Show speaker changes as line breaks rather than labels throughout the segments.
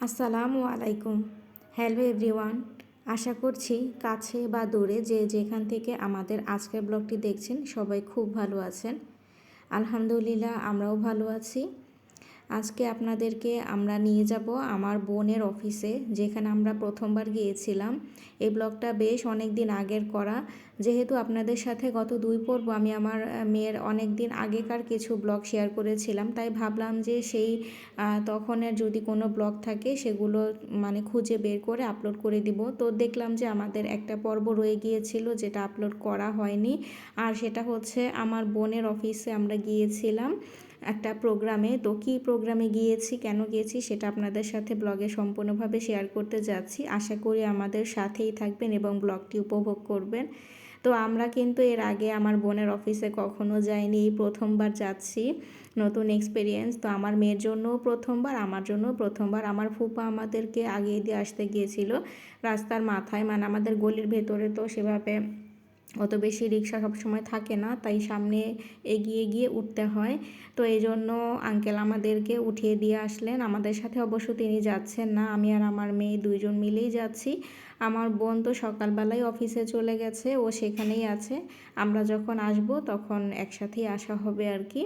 আসসালামু আলাইকুম। Hello everyone. আশা করছি কাছে বা দূরে যে যেখান থেকে আমাদের আজকের ব্লগটি দেখছেন সবাই খুব ভালো আছেন। আলহামদুলিল্লাহ আমরাও ভালো আছি। আজকে আপনাদেরকে আমরা নিয়ে যাব আমার বোনের অফিসে, যেখানে আমরা প্রথমবার গিয়েছিলাম। এই ব্লগটা বেশ অনেক দিন আগের করা, যেহেতু আপনাদের সাথে গত 2 পর্ব আমি আমার মেয়ের অনেক দিন আগেকার কিছু ব্লগ শেয়ার করেছিলাম, তাই ভাবলাম যে সেই তখনের যদি কোনো ব্লগ থাকে সেগুলো খুঁজে বের করে আপলোড করে দিব। তো দেখলাম যে আমাদের একটা পর্ব রয়ে গিয়েছিল যেটা আপলোড করা হয়নি, আর সেটা হচ্ছে আমার বোনের অফিসে আমরা গিয়েছিলাম একটা প্রোগ্রামে। তো কী প্রোগ্রামে গিয়েছি, কেন গিয়েছি সেটা আপনাদের সাথে ব্লগে সম্পূর্ণভাবে শেয়ার করতে যাচ্ছি। আশা করি আমাদের সাথেই থাকবেন এবং ব্লগটি উপভোগ করবেন। তো আমরা কিন্তু এর আগে আমার বোনের অফিসে কখনো যাইনি, এই প্রথমবার যাচ্ছি, নতুন এক্সপিরিয়েন্স। তো আমার মেয়ের জন্যও প্রথমবার, আমার জন্যও প্রথমবার। আমার ফুপা আমাদেরকে আগিয়ে দিয়ে আসতে গিয়েছিল রাস্তার মাথায়, আমাদের গলির ভেতরে তো সেভাবে অত বেশি রিক্সা সবসময় থাকে না, তাই সামনে এগিয়ে গিয়ে উঠতে হয়। তো এই জন্য আঙ্কেল আমাদেরকে উঠিয়ে দিয়ে আসলেন। আমাদের সাথে অবশ্য তিনি যাচ্ছেন না, আমি আর আমার মেয়ে দুইজন মিলেই যাচ্ছি। আমার বোন তো সকালবেলায় অফিসে চলে গেছে, ও সেখানেই আছে। আমরা যখন আসব তখন একসাথেই আসা হবে আর কি।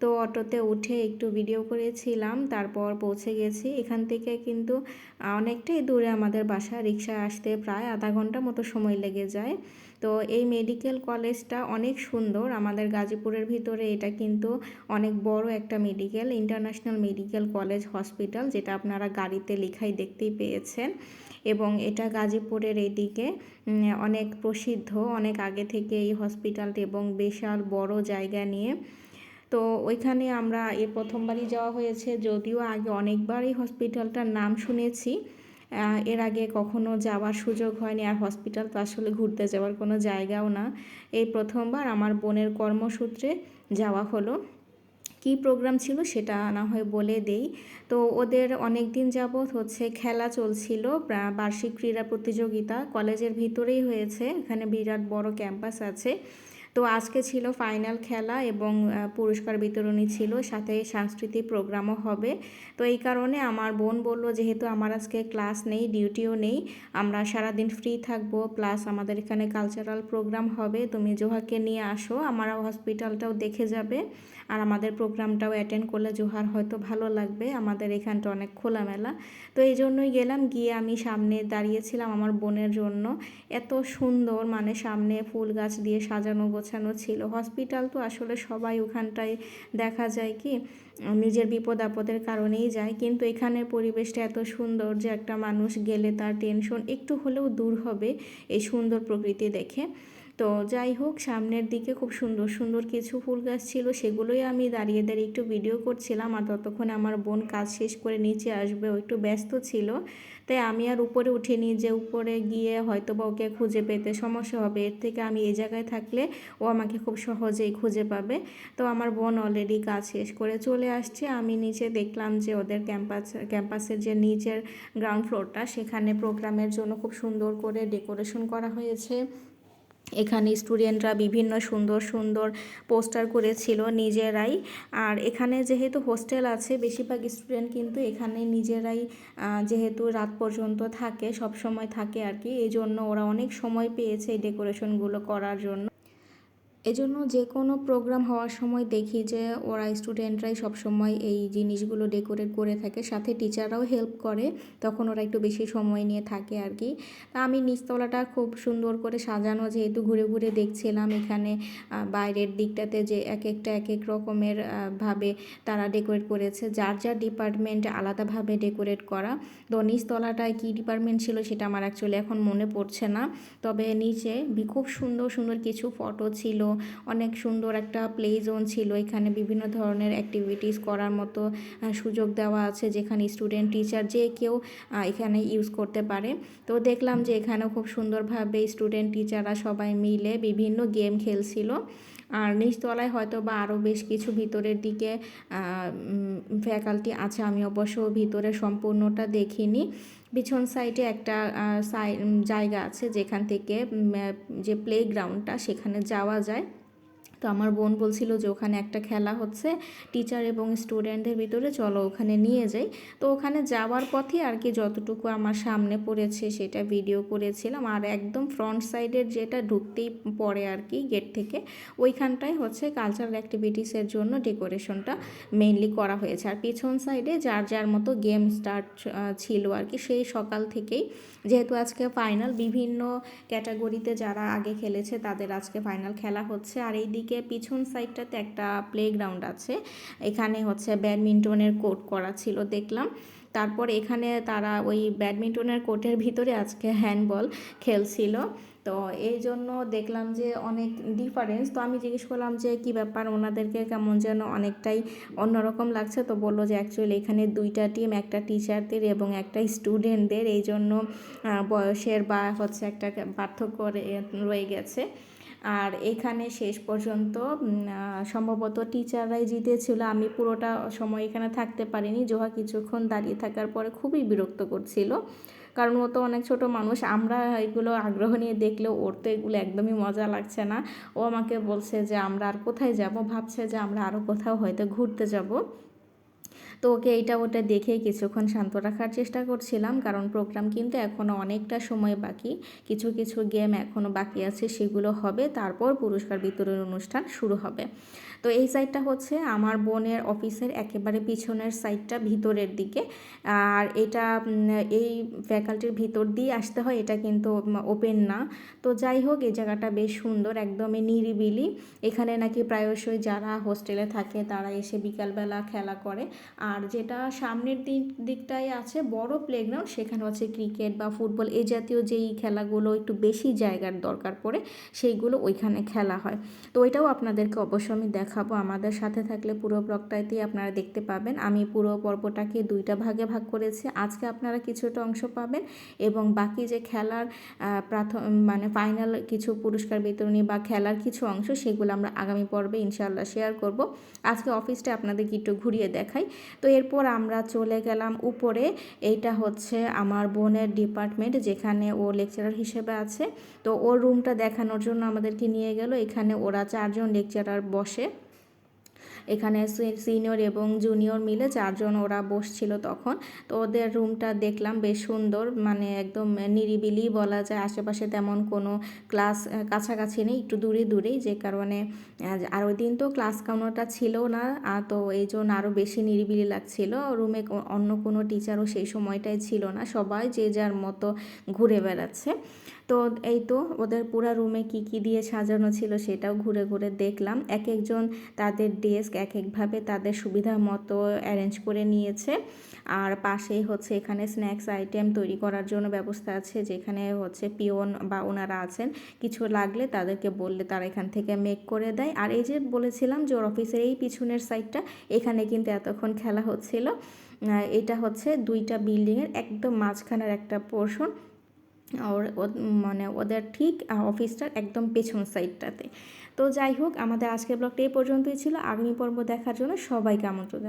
তো অটোতে উঠে একটু ভিডিও করেছিলাম, তারপর পৌঁছে গেছি। এখান থেকে কিন্তু অনেকটাই দূরে আমাদের বাসা, রিক্সায় আসতে প্রায় আধা ঘন্টা মতো সময় লেগে যায়। তো এই মেডিকেল কলেজটা অনেক সুন্দর, আমাদের গাজীপুরের ভিতরে এটা কিন্তু অনেক বড় একটা medical, international medical college hospital, যেটা আপনারা গাড়িতে লেখাই দেখতেই পেয়েছেন। এবং এটা গাজীপুরের এইদিকে অনেক প্রসিদ্ধ, অনেক আগে থেকে এই হসপিটালটি, এবং বিশাল বড় জায়গা নিয়ে। তো ওইখানে আমরা এই প্রথমবারই যাওয়া হয়েছে, যদিও আগে অনেকবার এই হসপিটালটার নাম শুনেছি, এর আগে কখনো যাওয়ার সুযোগ হয়নি। আর হসপিটাল তো আসলে ঘুরতে যাওয়ার কোনো জায়গাও না, এই প্রথমবার আমার বোনের কর্মসূত্রে যাওয়া হলো। কী প্রোগ্রাম ছিল সেটা না হয় বলে দেই। তো ওদের অনেক দিন যাবৎ হচ্ছে খেলা চলছিল, বার্ষিক ক্রীড়া প্রতিযোগিতা কলেজের ভিতরেই হয়েছে, এখানে বিরাট বড় ক্যাম্পাস আছে। তো আজকে ছিল ফাইনাল খেলা এবং পুরস্কার বিতরণী ছিল, সাথে সাংস্কৃতিক প্রোগ্রামও হবে। তো এই কারণে আমার বোন বলল, যেহেতু আমার আজকে ক্লাস নেই, ডিউটিও নেই, আমরা সারাদিন ফ্রি থাকবো, প্লাস আমাদের এখানে কালচারাল প্রোগ্রাম হবে, তুমি জোহাকে নিয়ে আসো, আমার হসপিটালটাও দেখে যাবে, আর আমাদের প্রোগ্রামটাও অ্যাটেন্ড করলে জোহার হয়তো ভালো লাগবে, আমাদের এখানটা অনেক খোলামেলা। তো এই জন্যই গেলাম। গিয়ে আমি সামনে দাঁড়িয়েছিলাম আমার বোনের জন্য। এত সুন্দর, সামনে ফুল গাছ দিয়ে সাজানো গোছানো ছিল। হসপিটাল তো আসলে সবাই ওখানটায় দেখা যায় কি নিজের বিপদ আপদের কারণেই যায়, কিন্তু এখানের পরিবেশটা এত সুন্দর যে একটা মানুষ গেলে তার টেনশন একটু হলেও দূর হবে এই সুন্দর প্রকৃতি দেখে। তো যাই হোক, সামনের দিকে খুব সুন্দর সুন্দর কিছু ফুল গাছ ছিল, সেগুলোই আমি দাঁড়িয়ে দাঁড়িয়ে একটু ভিডিও করছিলাম। আর ততক্ষণে আমার বোন কাজ শেষ করে নিচে আসবে, ও একটু ব্যস্ত ছিল, তাই আমি আর উপরে উঠিনি, যে উপরে গিয়ে হয়তো বা ওকে খুঁজে পেতে সমস্যা হবে, এর থেকে আমি এই জায়গায় থাকলে ও আমাকে খুব সহজেই খুঁজে পাবে। তো আমার বোন অলরেডি কাজ শেষ করে চলে আসছে। আমি নিচে দেখলাম যে ওদের ক্যাম্পাসের যে নিচের গ্রাউন্ড ফ্লোরটা, সেখানে প্রোগ্রামের জন্য খুব সুন্দর করে ডেকোরেশন করা হয়েছে। এখানে স্টুডেন্টরা বিভিন্ন সুন্দর সুন্দর পোস্টার করেছিল নিজেরাই। আর এখানে যেহেতু হোস্টেল আছে, বেশিরভাগ স্টুডেন্ট কিন্তু এখানে নিজেরাই, যেহেতু রাত পর্যন্ত থাকে, সব সময় থাকে আর কি, এই জন্য ওরা অনেক সময় পেয়েছে এই ডেকোরেশনগুলো করার জন্য। এজন্য যে কোনো প্রোগ্রাম হওয়ার সময় দেখি যে ওরা স্টুডেন্টরাই সবসময় এই জিনিসগুলো ডেকোরেট করে থাকে, সাথে টিচাররাও হেল্প করে, তখন ওরা একটু বেশি সময় নিয়ে থাকে আর কি। তা আমি নিচতলাটা খুব সুন্দর করে সাজানো, যেহেতু ঘুরে ঘুরে দেখছিলাম এখানে বাইরের দিকটাতে যে এক এক রকমের ভাবে তারা ডেকোরেট করেছে, যার যার ডিপার্টমেন্ট আলাদাভাবে ডেকোরেট করা। তো নিচতলাটায় কী ডিপার্টমেন্ট ছিল সেটা আমার অ্যাকচুয়ালি এখন মনে পড়ছে না, তবে নিচে খুব সুন্দর সুন্দর কিছু ফটো ছিল, অনেক সুন্দর একটা প্লে জোন ছিল, এখানে বিভিন্ন ধরনের অ্যাক্টিভিটিস করার মতো সুযোগ দেওয়া আছে, যেখানে স্টুডেন্ট টিচার যে কেউ এখানে ইউজ করতে পারে। তো দেখলাম যে এখানেও খুব সুন্দরভাবে স্টুডেন্ট টিচাররা সবাই মিলে বিভিন্ন গেম খেলছিল। আর নিচতলায় হয়তো বা আরও বেশ কিছু ভিতরের দিকে ফ্যাকাল্টি আছে, আমি অবশ্য ভিতরে সম্পূর্ণটা দেখিনি। পিছন সাইডে একটা জায়গা আছে যেখান থেকে যে প্লে গ্রাউন্ডটা, সেখানে যাওয়া যায়। তো আমার বোন বলছিল যে ওখানে একটা খেলা হচ্ছে টিচার এবং স্টুডেন্টদের ভিতরে, চলো ওখানে নিয়ে যাই। তো ওখানে যাওয়ার পথে আর কি যতটুকু আমার সামনে পড়েছে সেটা ভিডিও করেছিলাম। আর একদম ফ্রন্ট সাইডের যেটা ঢুকতেই পড়ে আর কি গেট থেকে, ওইখানটায় হচ্ছে কালচারাল অ্যাক্টিভিটিসের জন্য ডেকোরেশনটা মেইনলি করা হয়েছে। আর পিছন সাইডে যার যার মতো গেম স্টার্ট ছিল আর কি সেই সকাল থেকেই, যেহেতু আজকে ফাইনাল, বিভিন্ন ক্যাটাগরিতে যারা আগে খেলেছে তাদের আজকে ফাইনাল খেলা হচ্ছে। আর এইদিকে পিছন সাইডটাতে একটা প্লেগ্রাউন্ড আছে, এখানে হচ্ছে ব্যাডমিন্টনের কোর্ট করা ছিল দেখলাম। তারপর এখানে তারা ওই ব্যাডমিন্টনের কোর্টের ভিতরে আজকে হ্যান্ডবল খেলছিল। তো এই জন্য দেখলাম যে অনেক ডিফারেন্স। তো আমি জিজ্ঞেস করলাম যে কী ব্যাপার, ওনাদেরকে কেমন যেন অনেকটাই অন্যরকম লাগছে। তো বললো যে অ্যাকচুয়ালি এখানে দুইটা টিম, একটা টিচারদের এবং একটা স্টুডেন্টদের, এই জন্য বয়সের বা হচ্ছে একটা পার্থক্য রয়ে গেছে। আর এখানে শেষ পর্যন্ত সম্ভবত টিচাররাই জিতেছিল। আমি পুরোটা সময় এখানে থাকতে পারিনি। জোহা কিছুক্ষণ দাঁড়িয়ে থাকার পরে খুবই বিরক্ত করছিল, কারণ ও তো অনেক ছোট মানুষ। আমরা এগুলো আগ্রহ নিয়ে দেখলেও ওর তো এগুলো একদমই মজা লাগছে না। ও আমাকে বলছে যে আমরা আর কোথায় যাব, ভাবছে যে আমরা আরও কোথাও হয়তো ঘুরতে যাব। তো ওকে এইটা ওটা দেখে কিছুক্ষণ শান্ত রাখার চেষ্টা করছিলাম, কারণ প্রোগ্রাম কিন্তু এখনও অনেকটা সময় বাকি। কিছু কিছু গেম এখনও বাকি আছে, সেগুলো হবে, তারপর পুরস্কার বিতরণ অনুষ্ঠান শুরু হবে। তো এই সাইডটা হচ্ছে আমার বোনের অফিসের একেবারে পিছনের সাইডটা, ভিতরের দিকে। আর এটা এই ফ্যাকাল্টির ভিতর দিয়ে আসতে হয়, এটা কিন্তু ওপেন না। তো যাই হোক, এই জায়গাটা বেশ সুন্দর, একদমই নিরিবিলি। এখানে নাকি প্রায়শই যারা হোস্টেলে থাকে তারা এসে বিকালবেলা খেলা করে। আর যেটা সামনের দিকটায় আছে বড় প্লেগ্রাউন্ড, সেখানে হচ্ছে ক্রিকেট বা ফুটবল এই জাতীয় যেই খেলাগুলো একটু বেশি জায়গার দরকার পড়ে সেইগুলো ওইখানে খেলা হয়। তো ওইটাও আপনাদেরকে অবশ্যই আমি দেখাবো, আমাদের সাথে থাকলে পুরো ব্লগটাতেই আপনারা দেখতে পাবেন। আমি পুরো পর্বটাকে দুইটা ভাগে ভাগ করেছি, আজকে আপনারা কিছুটা অংশ পাবেন এবং বাকি যে খেলার ফাইনাল কিছু পুরস্কার বিতরণী বা খেলার কিছু অংশ, সেগুলো আমরা আগামী পর্বে ইনশাআল্লাহ শেয়ার করব। আজকে অফিসটা আপনাদেরকে একটু ঘুরিয়ে দেখাই। তো এরপর আমরা চলে গেলাম উপরে। এইটা হচ্ছে আমার বোনের ডিপার্টমেন্ট, যেখানে ও লেকচারার হিসেবে আছে। তো ওর রুমটা দেখানোর জন্য আমাদেরকে নিয়ে গেল। এখানে ওরা 4 জন লেকচারার বসে, এখানে সিনিয়র এবং জুনিয়র মিলে 4 জন ওরা বসছিল তখন। তো ওদের রুমটা দেখলাম বেশ সুন্দর, মানে একদম নিরিবিলি বলা যায়, আশেপাশে তেমন কোনো ক্লাস কাছাকাছি নেই, একটু দূরে দূরেই, যে কারণে আর ওই দিন তো ক্লাস কোনোটা ছিল না, তো এই জন্য আরও বেশি নিরিবিলি লাগছিল। রুমে অন্য কোনো টিচারও সেই সময়টায় ছিল না, সবাই যে যার মতো ঘুরে বেড়াচ্ছে। তো এই তো ওদের পুরা রুমে কি কি দিয়ে সাজানো ছিল সেটাও ঘুরে ঘুরে দেখলাম। এক একজন তাদের ডেস্ক এক একভাবে তাদের সুবিধা মতো অ্যারেঞ্জ করে নিয়েছে। আর পাশেই হচ্ছে এখানে স্ন্যাক্স আইটেম তৈরি করার জন্য ব্যবস্থা আছে, যেখানে হচ্ছে পিওন বা ওনারা আছেন, কিছু লাগলে তাদেরকে বললে তারা এখান থেকে মেক করে দেয়। আর এই যে বলেছিলাম যে ওর অফিসের এই পিছনের সাইডটা, এখানে কিন্তু এতক্ষণ খেলা হচ্ছিল। এটা হচ্ছে দুইটা বিল্ডিংয়ের একদম মাঝখানের একটা পোর্শন, মানে ওদের ঠিক অফিসটার একদম পেছন সাইডটাতে। তো যাই হোক, আমাদের আজকের ব্লগটা এই পর্যন্তই ছিল। আগামী পর্ব দেখার জন্য সবাইকে আমন্ত্রণ।